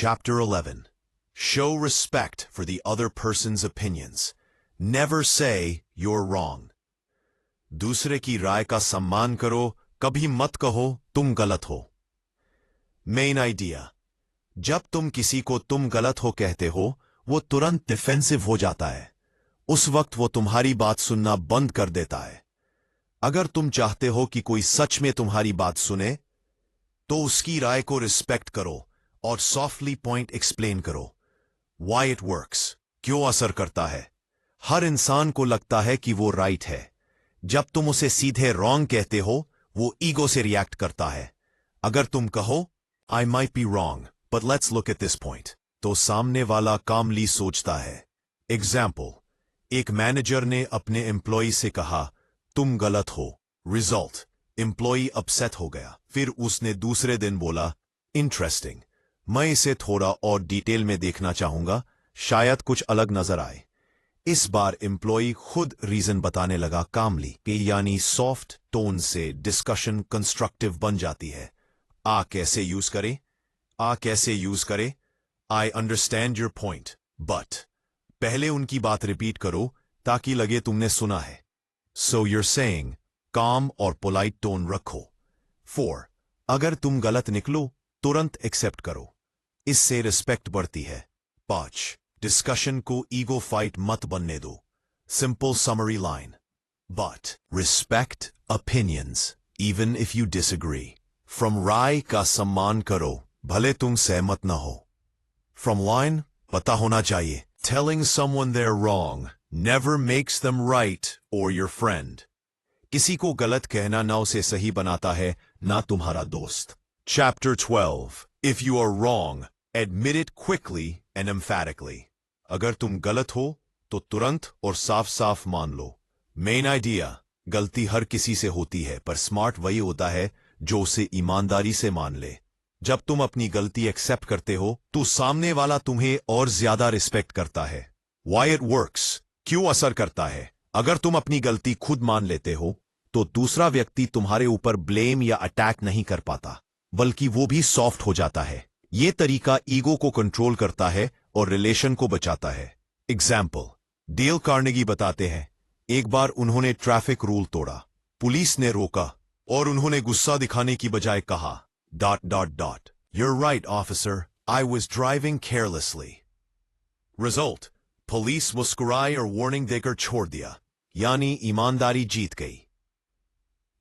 Chapter 11. Show respect for the other person's opinions. Never say you're wrong. दूसरे की राय का सम्मान करो, कभी मत कहो तुम गलत हो. Main idea. जब तुम किसी को तुम गलत हो कहते हो, वो तुरंत डिफेंसिव हो जाता है. उस वक्त वो तुम्हारी बात सुनना बंद कर देता है. अगर तुम चाहते हो कि कोई सच में तुम्हारी बात सुने, तो उसकी राय को रिस्पेक्ट करो और सॉफ्टली पॉइंट एक्सप्लेन करो. Why it works. क्यों असर करता है. हर इंसान को लगता है कि वो राइट है. जब तुम उसे सीधे रॉन्ग कहते हो, वो ईगो से रिएक्ट करता है. अगर तुम कहो I might be wrong, but let's look at this point, तो सामने वाला कामली सोचता है. एग्जाम्पल. एक मैनेजर ने अपने एम्प्लॉय से कहा तुम गलत हो. रिजल्ट. एम्प्लॉय अपसेट हो गया. फिर उसने दूसरे दिन बोला इंटरेस्टिंग, मैं इसे थोड़ा और डिटेल में देखना चाहूंगा, शायद कुछ अलग नजर आए. इस बार एम्प्लॉय खुद रीजन बताने लगा कामली के, यानी सॉफ्ट टोन से डिस्कशन कंस्ट्रक्टिव बन जाती है. कैसे यूज करे. I understand your point, but पहले उनकी बात रिपीट करो ताकि लगे तुमने सुना है. सो यूर सेइंग काम और पोलाइट टोन रखो. 4. अगर तुम गलत निकलो तुरंत एक्सेप्ट करो. इससे रिस्पेक्ट बढ़ती है. 5. डिस्कशन को ईगो फाइट मत बनने दो. Simple summary line. But respect opinions even if you disagree. From राय का सम्मान करो भले तुम सहमत न हो. फ्रॉम लाइन पता होना चाहिए. Telling someone they're wrong never makes them right or your friend. किसी को गलत कहना ना उसे सही बनाता है, ना तुम्हारा दोस्त. Chapter 12. If you are wrong, admit it quickly and emphatically. अगर तुम गलत हो तो तुरंत और साफ साफ मान लो. Main idea. गलती हर किसी से होती है, पर स्मार्ट वही होता है जो उसे ईमानदारी से मान ले. जब तुम अपनी गलती एक्सेप्ट करते हो तो सामने वाला तुम्हें और ज्यादा रिस्पेक्ट करता है. Why it works. क्यों असर करता है. अगर तुम अपनी गलती खुद मान लेते हो तो दूसरा व्यक्ति तुम्हारे ऊपर ब्लेम या अटैक नहीं कर पाता, बल्कि वो भी सॉफ्ट हो जाता है. ये तरीका ईगो को कंट्रोल करता है और रिलेशन को बचाता है. एग्जाम्पल. डेल कार्नेगी बताते हैं, एक बार उन्होंने ट्रैफिक रूल तोड़ा. पुलिस ने रोका और उन्होंने गुस्सा दिखाने की बजाय कहा You're right, officer. I was driving carelessly. Result. Police मुस्कुराई और वार्निंग देकर छोड़ दिया. यानी ईमानदारी जीत गई.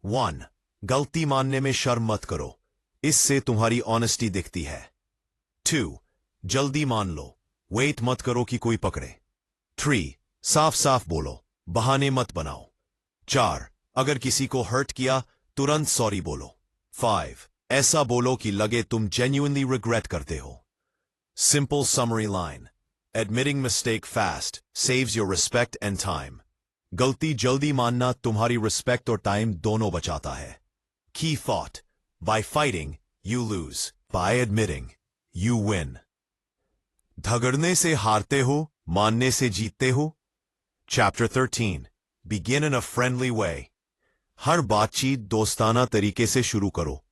1. गलती मानने में शर्म मत करो. इससे तुम्हारी ऑनेस्टी दिखती है. 2. जल्दी मान लो. वेट मत करो कि कोई पकड़े. 3. साफ साफ बोलो. बहाने मत बनाओ. 4. अगर किसी को हर्ट किया तुरंत सॉरी बोलो. 5. ऐसा बोलो कि लगे तुम genuinely regret करते हो. Simple summary line. Admitting mistake fast saves your respect and time. गलती जल्दी मानना तुम्हारी रिस्पेक्ट और टाइम दोनों बचाता है. Key thought. By fighting, you lose. By admitting, you win. झगड़ने से हारते हो, मानने से जीतते हो. Chapter 13. Begin in a friendly way. हर बातचीत दोस्ताना तरीके से शुरू करो.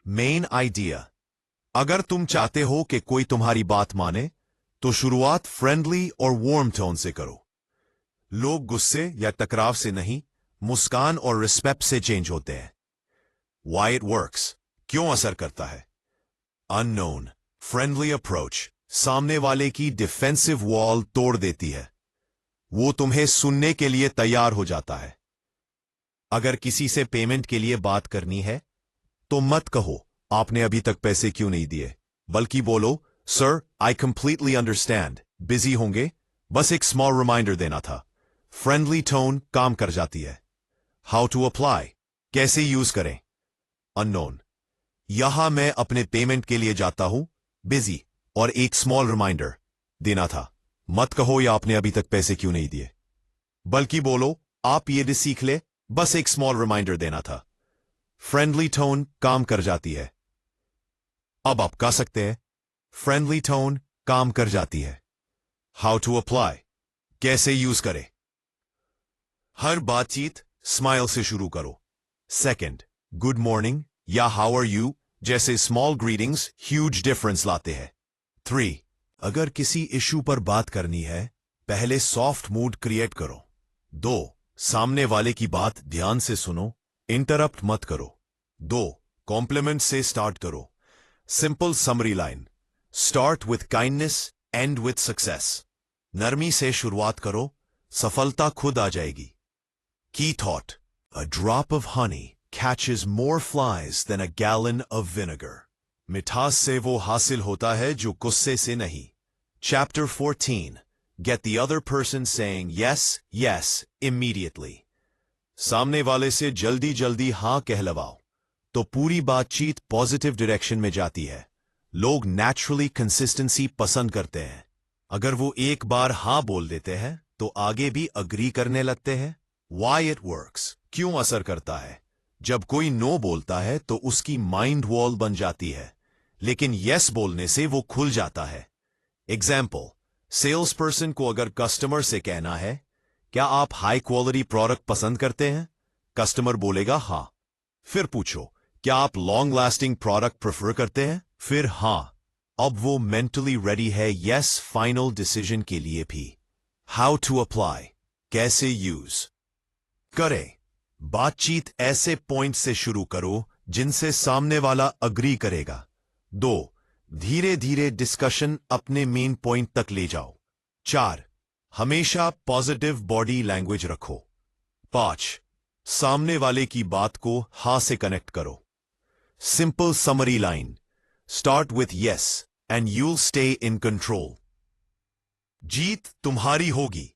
Main idea. अगर तुम चाहते हो कि कोई तुम्हारी बात माने, तो शुरुआत फ्रेंडली और वार्म टोन से करो. लोग गुस्से या टकराव से नहीं, मुस्कान और रिस्पेक्ट से चेंज होते हैं. Why it works. क्यों असर करता है. अननोन. फ्रेंडली अप्रोच सामने वाले की डिफेंसिव वॉल तोड़ देती है. वो तुम्हें सुनने के लिए तैयार हो जाता है. अगर किसी से पेमेंट के लिए बात करनी है तो मत कहो आपने अभी तक पैसे क्यों नहीं दिए, बल्कि बोलो sir I completely understand, busy होंगे, बस एक स्मॉल रिमाइंडर देना था. फ्रेंडली टोन काम कर जाती है. How to apply. कैसे यूज करें. अननोन. यहां मैं अपने पेमेंट के लिए जाता हूं, बिजी, और एक स्मॉल रिमाइंडर देना था. मत कहो या आपने अभी तक पैसे क्यों नहीं दिए, बल्कि बोलो आप ये भी सीख ले, बस एक स्मॉल रिमाइंडर देना था. फ्रेंडली टोन काम कर जाती है. अब आप कह सकते हैं फ्रेंडली टोन काम कर जाती है. How to apply. कैसे यूज करें. हर बातचीत स्माइल से शुरू करो. सेकंड, गुड मॉर्निंग या हाउ आर यू जैसे स्मॉल ग्रीटिंग्स ह्यूज डिफरेंस लाते हैं। 3. अगर किसी इशू पर बात करनी है, पहले सॉफ्ट मूड क्रिएट करो। 2. सामने वाले की बात ध्यान से सुनो, इंटरप्ट मत करो। 2. कॉम्प्लीमेंट से स्टार्ट करो। Simple summary line, start with kindness, and with success. नरमी से शुरुआत करो, सफलता खुद आ जाएगी। की thought, a drop of honey catches more flies than a gallon of vinegar. मिठास से वो हासिल होता है जो गुस्से से नहीं। Chapter 14. Get the other person saying yes, yes, immediately. सामने वाले से जल्दी जल्दी हाँ कहलवाओ, तो पूरी बातचीत पॉजिटिव डायरेक्शन में जाती है। लोग नेचुरली कंसिस्टेंसी पसंद करते हैं। अगर वो एक बार हाँ बोल देते हैं, तो आगे भी अग्री करने लगते हैं। Why it works. क्यों असर करता है? जब कोई नो बोलता है तो उसकी माइंड वॉल बन जाती है, लेकिन यस बोलने से वो खुल जाता है। एग्जाम्पल, सेल्स पर्सन को अगर कस्टमर से कहना है, क्या आप हाई क्वालिटी प्रोडक्ट पसंद करते हैं? कस्टमर बोलेगा हाँ। फिर पूछो, क्या आप लॉन्ग लास्टिंग प्रोडक्ट प्रेफर करते हैं? फिर हाँ। अब वो मेंटली रेडी है यस फाइनल डिसीजन के लिए भी। हाउ टू अप्लाई, कैसे यूज करें? बातचीत ऐसे पॉइंट से शुरू करो जिनसे सामने वाला अग्री करेगा। 2. धीरे धीरे डिस्कशन अपने मेन पॉइंट तक ले जाओ। 4. हमेशा पॉजिटिव बॉडी लैंग्वेज रखो। 5. सामने वाले की बात को हाँ से कनेक्ट करो। Simple summary line, start with yes and you'll stay in control. जीत तुम्हारी होगी।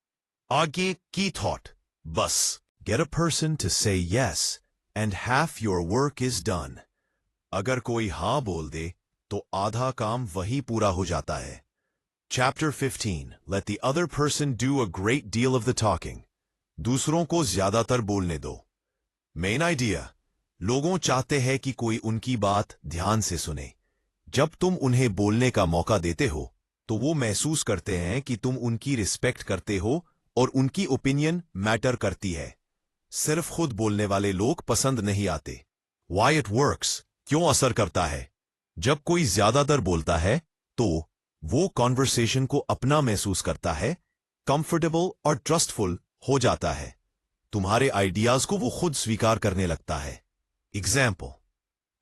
आगे की थॉट, बस get a person to say yes and half your work is done. अगर कोई हाँ बोल दे तो आधा काम वही पूरा हो जाता है। Chapter 15. Let the other person do a great deal of the talking. दूसरों को ज्यादातर बोलने दो। Main idea. लोगों चाहते हैं कि कोई उनकी बात ध्यान से सुने। जब तुम उन्हें बोलने का मौका देते हो, तो वो महसूस करते हैं कि तुम उनकी रिस्पेक्ट करते हो और उनकी ओपिनियन मैटर करती है। सिर्फ खुद बोलने वाले लोग पसंद नहीं आते। Why it works. क्यों असर करता है? जब कोई ज्यादातर बोलता है, तो वो कॉन्वर्सेशन को अपना महसूस करता है, कंफर्टेबल और ट्रस्टफुल हो जाता है। तुम्हारे आइडियाज को वो खुद स्वीकार करने लगता है। एग्जाम्पल,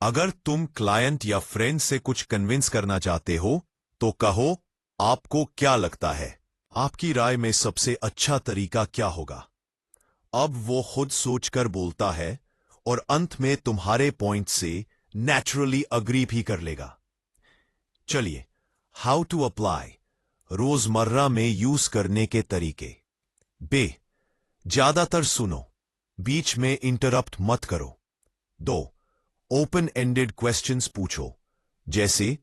अगर तुम क्लाइंट या फ्रेंड से कुछ कन्विंस करना चाहते हो, तो कहो, आपको क्या लगता है? आपकी राय में सबसे अच्छा तरीका क्या होगा? अब वो खुद सोचकर बोलता है और अंत में तुम्हारे पॉइंट से नेचुरली अग्री भी कर लेगा। चलिए, हाउ टू अप्लाई, रोजमर्रा में यूज करने के तरीके। बे, ज्यादातर सुनो, बीच में इंटरप्ट मत करो। 2. ओपन एंडेड क्वेश्चंस पूछो, जैसे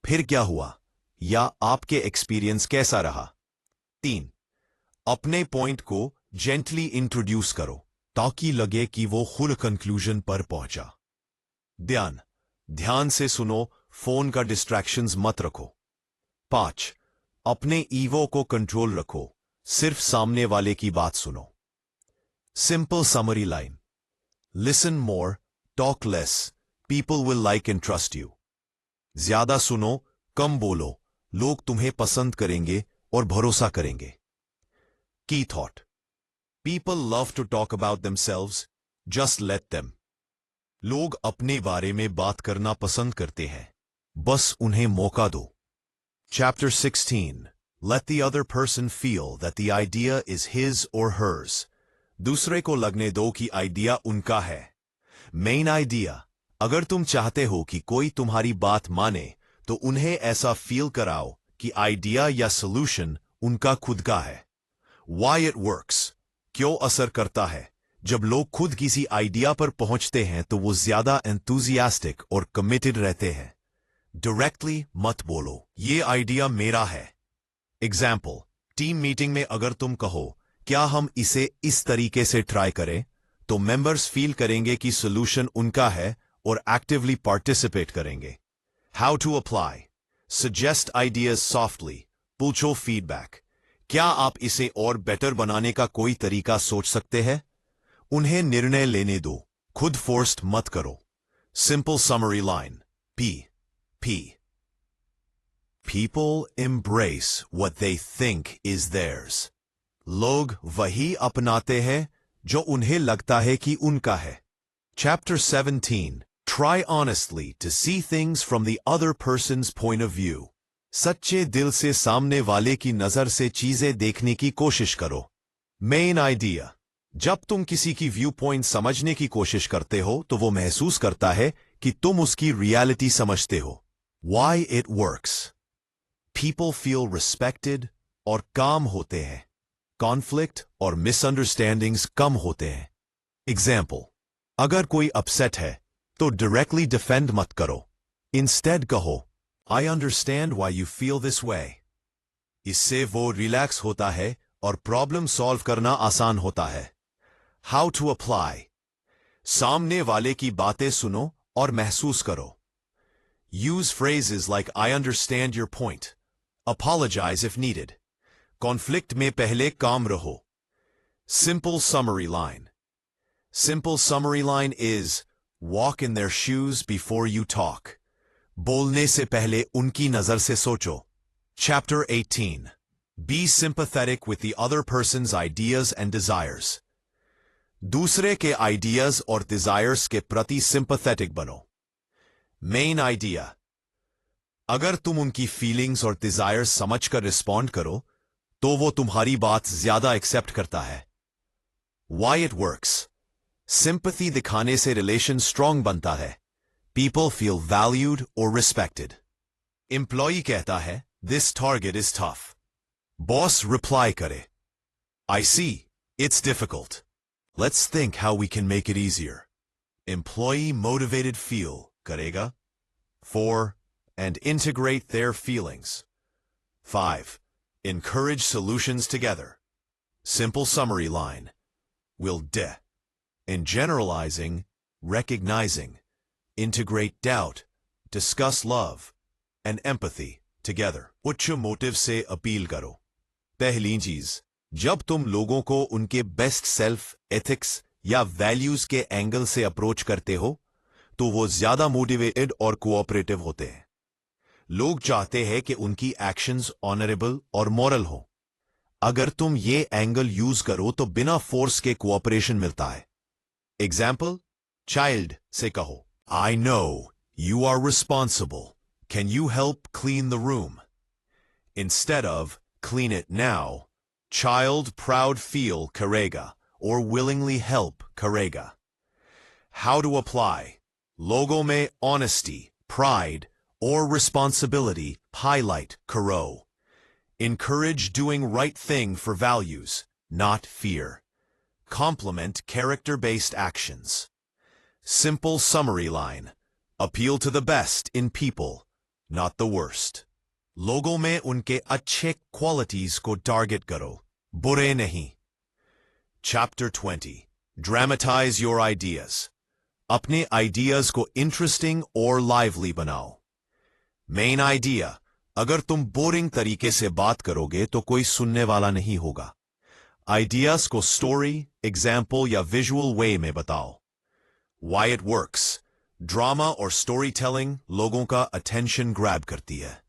फिर क्या हुआ या आपके एक्सपीरियंस कैसा रहा। 3. अपने पॉइंट को जेंटली इंट्रोड्यूस करो, ताकि लगे कि वो खुद कंक्लूजन पर पहुंचा। ध्यान से सुनो, फोन का डिस्ट्रैक्शंस मत रखो। 5. अपने ईगो को कंट्रोल रखो, सिर्फ सामने वाले की बात सुनो। Simple summary line, listen more, talk less, people will like and trust you. ज्यादा सुनो, कम बोलो, लोग तुम्हें पसंद करेंगे और भरोसा करेंगे। की thought, people love to talk about themselves, just let them. लोग अपने बारे में बात करना पसंद करते हैं, बस उन्हें मौका दो। Chapter 16. Let the other person feel that the idea is his or hers. दूसरे को लगने दो कि आइडिया उनका है। Main idea. अगर तुम चाहते हो कि कोई तुम्हारी बात माने, तो उन्हें ऐसा फील कराओ कि आइडिया या सॉल्यूशन उनका खुद का है। Why it works. क्यों असर करता है? जब लोग खुद किसी आइडिया पर पहुंचते हैं तो वो ज्यादा एंथुसियास्टिक और कमिटेड रहते हैं। डायरेक्टली मत बोलो, ये आइडिया मेरा है। एग्जाम्पल, टीम मीटिंग में अगर तुम कहो, क्या हम इसे इस तरीके से ट्राई करें, तो मेंबर्स फील करेंगे कि सॉल्यूशन उनका है और एक्टिवली पार्टिसिपेट करेंगे। How to apply, suggest ideas softly, पूछो फीडबैक, क्या आप इसे और बेटर बनाने का कोई तरीका सोच सकते हैं? उन्हें निर्णय लेने दो, खुद फोर्स्ड मत करो। Simple summary line, P. People embrace what they think is theirs. लोग वही अपनाते हैं जो उन्हें लगता है कि उनका है. Chapter 17. Try honestly to see things from the other person's point of view. सच्चे दिल से सामने वाले की नजर से चीजें देखने की कोशिश करो. Main idea. जब तुम किसी की व्यू पॉइंट समझने की कोशिश करते हो तो वो महसूस करता है कि तुम उसकी रियलिटी समझते हो. Why it works. People feel respected और काम होते हैं. Conflict और misunderstandings कम होते हैं. Example. अगर कोई अपसेट है तो डायरेक्टली डिफेंड मत करो. इंस्टेड कहो, I understand why you feel this way. इससे वो रिलैक्स होता है और प्रॉब्लम सॉल्व करना आसान होता है. How to apply. सामने वाले की बातें सुनो और महसूस करो. Use phrases like I understand your point. Apologize if needed. Conflict में पहले काम रहो. Simple summary line. Simple summary line is, walk in their shoes before you talk. बोलने से पहले उनकी नजर से सोचो. Chapter 18. Be sympathetic with the other person's ideas and desires. दूसरे के ideas और desires के प्रति sympathetic बनो. Main idea. अगर तुम उनकी feelings और desires समझकर respond करो, तो वो तुम्हारी बात ज्यादा accept करता है. Why it works. Sympathy दिखाने से relation strong बनता है. People feel valued or respected. Employee कहता है, this target is tough. Boss reply करे, I see, it's difficult. Let's think how we can make it easier. Employee motivated feel करेगा. 4. And integrate their feelings. 5. Encourage solutions together. Simple summary line. Will in generalizing, recognizing, integrate doubt, discuss love, and empathy together. उच्च motive से appeal करो. पहली चीज, जब तुम लोगों को उनके बेस्ट सेल्फ, एथिक्स या वैल्यूज के एंगल से अप्रोच करते हो, तो वो ज्यादा मोटिवेटेड और कोऑपरेटिव होते हैं. लोग चाहते हैं कि उनकी एक्शंस ऑनरेबल और मॉरल हो. अगर तुम ये एंगल यूज करो तो बिना फोर्स के कोऑपरेशन मिलता है. Example, child से कहो, I know you are responsible. Can you help clean the room? Instead of, clean it now, child proud feel करेगा or willingly help करेगा. How to apply. लोगों में honesty, pride, or responsibility highlight करो. Encourage doing right thing for values, not fear. Complement character-based actions. Simple summary line. Appeal to the best in people, not the worst. लोगों में उनके अच्छे qualities को target करो, बुरे नहीं. Chapter 20. Dramatize your ideas. अपने ideas को interesting or lively बनाओ. Main idea. अगर तुम बोरिंग तरीके से बात करोगे तो कोई सुनने वाला नहीं होगा. Ideas को story, example या visual way में बताओ. Why it works. Drama और storytelling लोगों का attention grab करती है.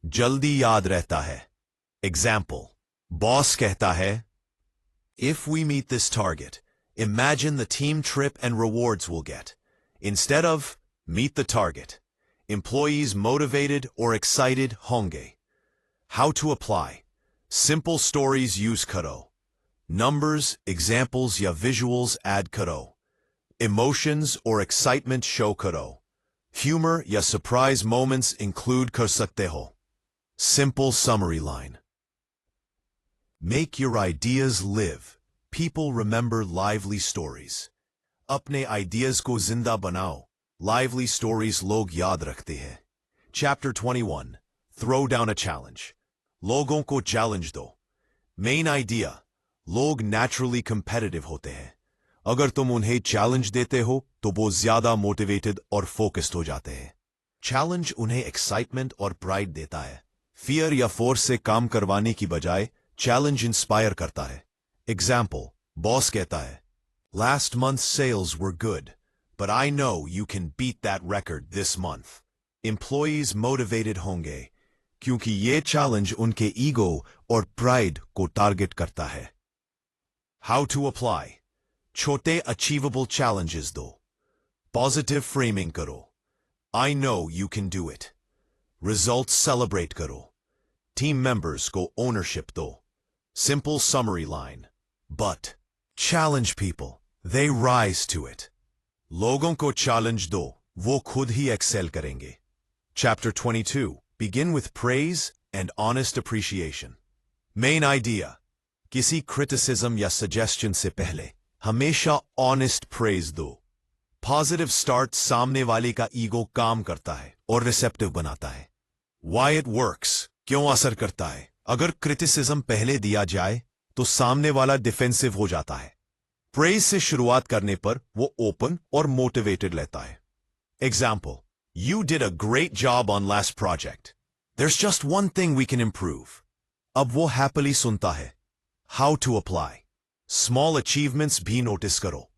जल्दी याद रहता है. Example. Boss कहता है, if we meet this target, imagine the team trip and rewards we'll get. Instead of, meet the target. Employees motivated or excited होंगे. How to apply. Simple stories use करो. Numbers, examples या visuals add करो. Emotions or excitement show करो. Humor या surprise moments include कर सकते हो. Simple summary line. Make your ideas live. People remember lively stories. अपने ideas को जिंदा बनाओ. Lively stories लोग याद रखते हैं. Chapter 21. Throw down a challenge. लोगों को challenge दो. Main idea. लोग naturally competitive होते हैं. अगर तुम उन्हें challenge देते हो तो वो ज्यादा motivated और focused हो जाते हैं. Challenge उन्हें excitement और pride देता है. Fear या force से काम करवाने की बजाय challenge inspire करता है. Example. Boss कहता है, last month's sales were good, but I know you can beat that record this month. Employees motivated होंगे क्योंकि ये चैलेंज उनके ईगो और प्राइड को टारगेट करता है। How to apply. छोटे अचीवेबल चैलेंजेस दो। पॉजिटिव फ्रेमिंग करो। I know you can do it. Result celebrate करो। टीम मेंबर्स को ओनरशिप दो। Simple summary line. But challenge people, they rise to it. लोगों को चैलेंज दो, वो खुद ही एक्सेल करेंगे। Chapter 22. Begin with praise and honest appreciation. Main idea. किसी criticism या suggestion से पहले हमेशा honest praise दो। Positive start सामने वाले का ego काम करता है और receptive बनाता है। Why it works. क्यों असर करता है। अगर criticism पहले दिया जाए तो सामने वाला defensive हो जाता है। Praise से शुरुआत करने पर वो open और motivated लेता है। Example. You did a great job on last project. There's just one thing we can improve. अब वो happily सुनता है। How to apply. Small achievements भी notice करो।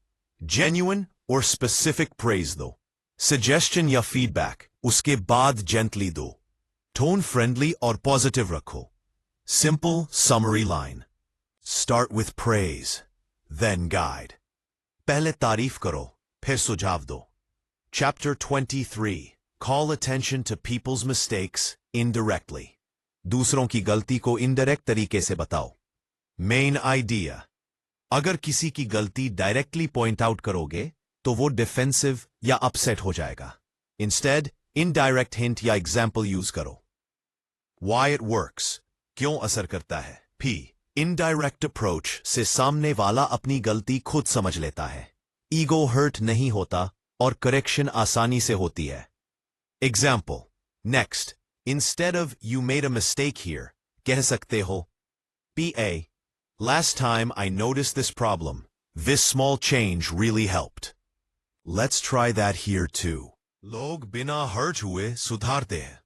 Genuine और specific praise दो। Suggestion या feedback उसके बाद gently दो। Tone friendly और positive रखो। Simple summary line. Start with praise, then guide. पहले तारीफ करो, फिर सुझाव दो। Chapter 23. Call attention to people's mistakes indirectly. दूसरों की गलती को indirect तरीके से बताओ। Main idea. अगर किसी की गलती directly point out करोगे तो वो defensive या upset हो जाएगा। Instead, indirect hint या example use करो। Why it works. क्यों असर करता है। P. Indirect approach से सामने वाला अपनी गलती खुद समझ लेता है। Ego hurt नहीं होता और correction आसानी से होती है। Example. Next. Instead of you made a mistake here, कह सकते हो PA. Last time I noticed this problem. This small change really helped. Let's try that here too. लोग बिना hurt हुए सुधारते हैं।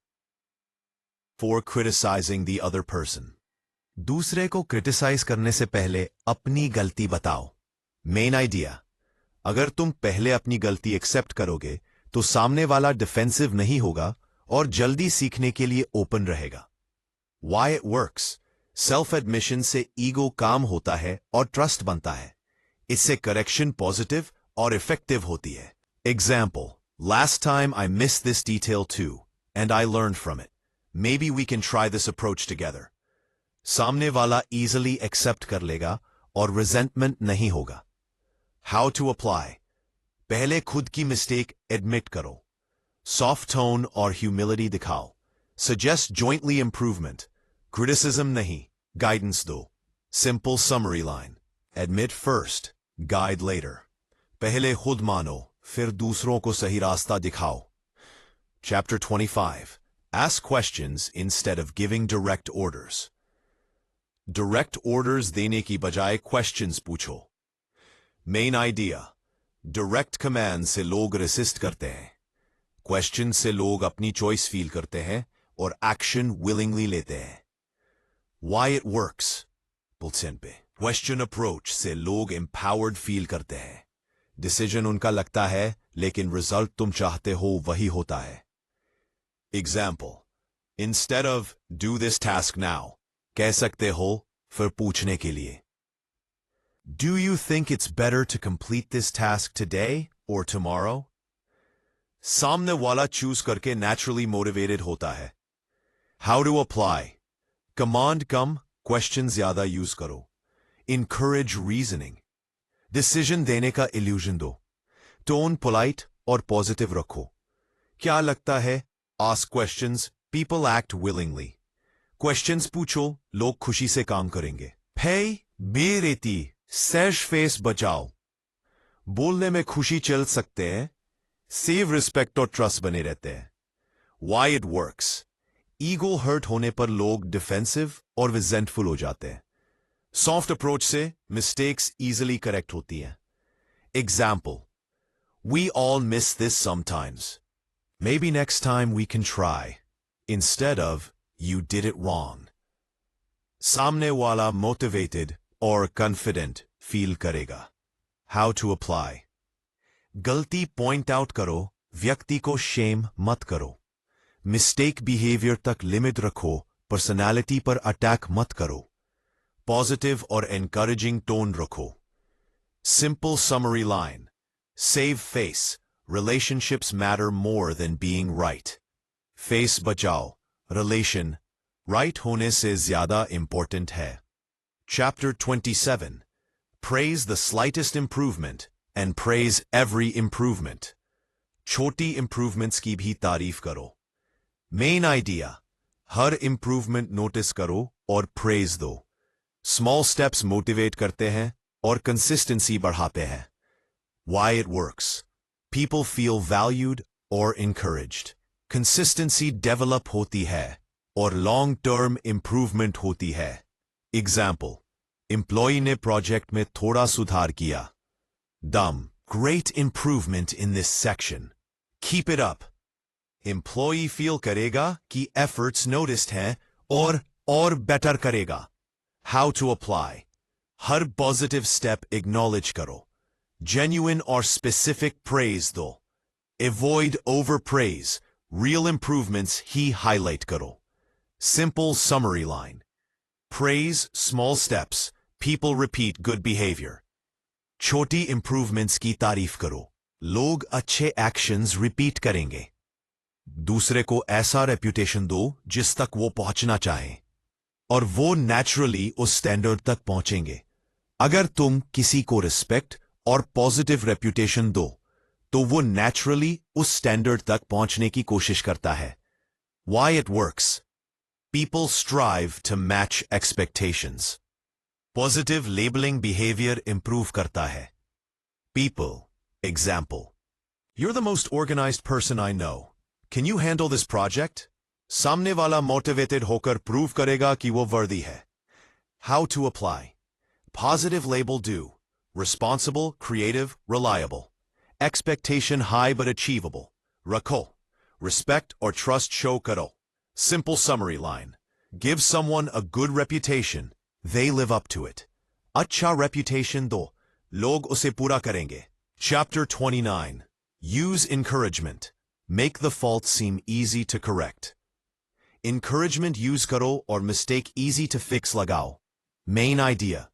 For criticizing the other person. दूसरे को criticize करने से पहले अपनी गलती बताओ। Main idea. अगर तुम पहले अपनी गलती एक्सेप्ट करोगे तो सामने वाला डिफेंसिव नहीं होगा और जल्दी सीखने के लिए ओपन रहेगा। Why it works. Self admission से ईगो काम होता है और ट्रस्ट बनता है। इससे करेक्शन पॉजिटिव और इफेक्टिव होती है। Example. Last time I missed this detail too, and I learned from it. Maybe we can try this approach together. सामने वाला easily accept कर लेगा और resentment नहीं होगा। How to apply. पहले खुद की मिस्टेक एडमिट करो। सॉफ्ट टोन और ह्यूमिलिटी दिखाओ। Suggest jointly improvement. Criticism नहीं, guidance दो। Simple summary line. Admit first, guide later. पहले खुद मानो, फिर दूसरों को सही रास्ता दिखाओ। Chapter 25. Ask questions instead of giving direct orders. Direct orders देने की बजाय questions पूछो। Main idea. Direct command से लोग resist करते हैं। Question से लोग अपनी choice feel करते हैं और action willingly लेते हैं। Why it works. बुलसेन पे Question approach से लोग empowered feel करते हैं। Decision उनका लगता है लेकिन result तुम चाहते हो वही होता है। Example. Instead of do this task now, कह सकते हो फिर पूछने के लिए Do you think it's better to complete this task today or tomorrow? सामने वाला चूज करके naturally motivated होता है। How to apply. Command come, question ज्यादा यूज करो। Encourage reasoning. Decision देने का illusion दो। Tone polite और positive रखो। क्या लगता है? Ask questions, people act willingly. Questions पूछो, लोग खुशी से काम करेंगे। Pay, बेरेती, सेज फेस बचाओ। बोलने में खुशी चल सकते हैं। सेव रिस्पेक्ट और ट्रस्ट बने रहते हैं। Why it works. Ego hurt होने पर लोग डिफेंसिव और रिजेंटफुल हो जाते हैं। सॉफ्ट अप्रोच से मिस्टेक्स इजीली करेक्ट होती हैं। Example. We all miss this sometimes. Maybe next time we can try. Instead of, you did it wrong. सामने वाला motivated और confident feel करेगा। How to apply. गलती point out करो, व्यक्ति को shame मत करो। मिस्टेक बिहेवियर तक लिमिट रखो, पर्सनालिटी पर अटैक मत करो। पॉजिटिव और एनकरेजिंग टोन रखो। Simple summary line, save face, relationships matter more than being right. Face बचाओ, relation right होने से ज्यादा important है। Chapter 27. Praise the slightest improvement and praise every improvement. छोटी improvements की भी तारीफ करो। Main idea, हर improvement notice करो और praise दो। Small steps motivate करते हैं और consistency बढ़ाते हैं। Why it works. People feel valued or encouraged. Consistency develop होती है और long-term improvement होती है। Example, employee ने project में थोड़ा सुधार किया। Dumb, great improvement in this section. Keep it up. Employee feel करेगा कि efforts noticed हैं और better करेगा। How to apply. Her positive step acknowledge करो। Genuine or specific praise दो। Avoid overpraise. Real improvements ही highlight करो। Simple summary line. Praise small steps. People repeat good behavior. छोटी improvements की तारीफ करो। लोग अच्छे actions repeat करेंगे। दूसरे को ऐसा reputation दो जिस तक वो पहुंचना चाहें। और वो naturally उस standard तक पहुंचेंगे। अगर तुम किसी को respect और पॉजिटिव रेप्यूटेशन दो तो वो नेचुरली उस स्टैंडर्ड तक पहुंचने की कोशिश करता है। Why it works. People strive to match expectations. Positive labeling behavior improve करता है। People. Example. You're the most organized person I know. Can you handle this project? सामने वाला motivated होकर प्रूव करेगा कि वो वर्दी है। How to apply. Positive label do. Responsible, creative, reliable. Expectation high but achievable. Rakho. Respect or trust show karo. Simple summary line. Give someone a good reputation. They live up to it. Acha reputation do. Log use pura karenge. Chapter 29. Use encouragement. Make the fault seem easy to correct. Encouragement use karo or mistake easy to fix lagao. Main idea.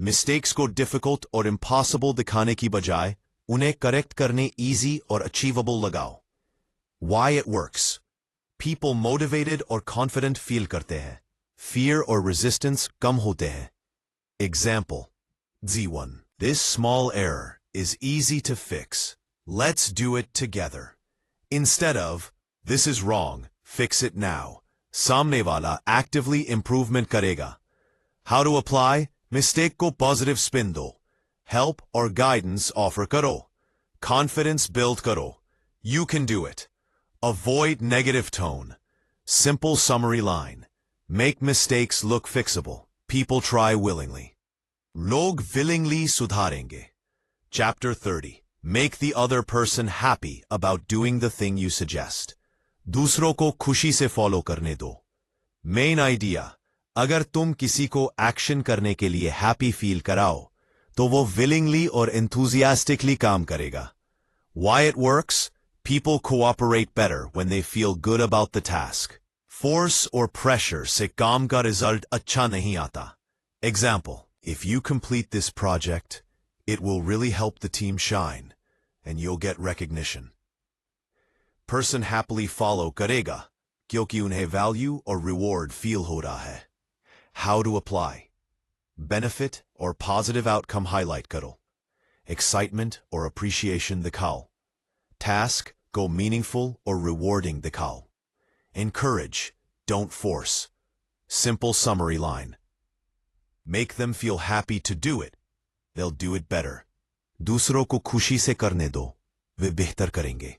Mistakes को difficult और impossible दिखाने की बजाय उन्हें correct करने easy और achievable लगाओ। Why it works. People motivated और confident feel करते हैं। Fear और resistance कम होते हैं। Example. Z1. This small error is easy to fix. Let's do it together. Instead of, this is wrong, fix it now. सामने वाला actively improvement करेगा। How to apply? Mistake को positive spin दो। Help or guidance offer करो। Confidence build करो। You can do it. Avoid negative tone. Simple summary line. Make mistakes look fixable. People try willingly. लोग willingly सुधारेंगे। Chapter 30. Make the other person happy about doing the thing you suggest. दूसरों को खुशी से follow करने दो। Main idea. अगर तुम किसी को एक्शन करने के लिए हैप्पी फील कराओ तो वो विलिंगली और enthusiastically काम करेगा। Why it works? People cooperate better when they feel good about the task. Force or pressure से काम का रिजल्ट अच्छा नहीं आता। Example. If you complete this project, it will really help the team shine and you'll get recognition. Person happily follow करेगा क्योंकि उन्हें value और reward feel हो रहा है। How to apply. Benefit or positive outcome highlight karo. Excitement or appreciation dikhao. Task go meaningful or rewarding dikhao. Encourage, don't force. Simple summary line. Make them feel happy to do it. They'll do it better. दूसरों को खुशी से करने दो, वे बेहतर करेंगे।